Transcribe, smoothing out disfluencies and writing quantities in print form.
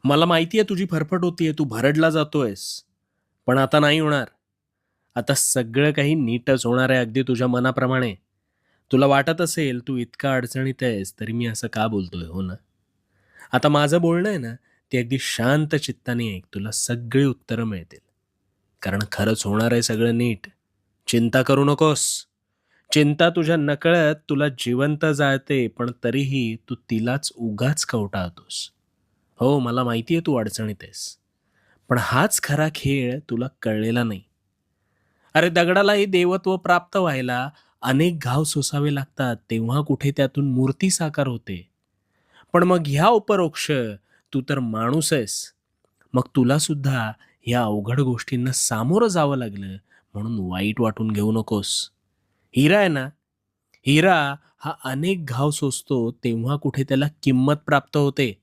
मला माहिती आहे तुझी फरफट होतीये, तू भरडला जातोयस. पण आता नाही होणार. आता सगळं काही नीटच होणार आहे अगदी तुझ्या मनाप्रमाणे. तुला वाटत असेल तू इतका अडचणीत आहेस, तरी मी असं का बोलतोय, हो ना? आता माझं बोलणं आहे ना, ते अगदी शांत चित्ताने ऐक. तुला सगळी उत्तरं मिळतील. कारण खरंच होणार आहे सगळं नीट. चिंता करू नकोस. चिंता तुझ्या नकळत तुला जिवंत जाळते, पण तरीही तू तिलाच उगाच कवटाळतोस. हो, मला माहिती आहे तू अडचणीत आहेस. पण हाच खरा खेळ तुला कळलेला नाही. अरे दगडालाही देवत्व प्राप्त व्हायला अनेक घाव सोसावे लागतात, तेव्हा कुठे त्यातून मूर्ती साकार होते. पण मग ह्या उपरोक्ष तू तर माणूस आहेस. मग तुला सुद्धा या अवघड गोष्टींना सामोरं जावं लागलं म्हणून वाईट वाटून घेऊ नकोस. हिरा आहे ना, हिरा हा अनेक घाव सोसतो तेव्हा कुठे त्याला किंमत प्राप्त होते.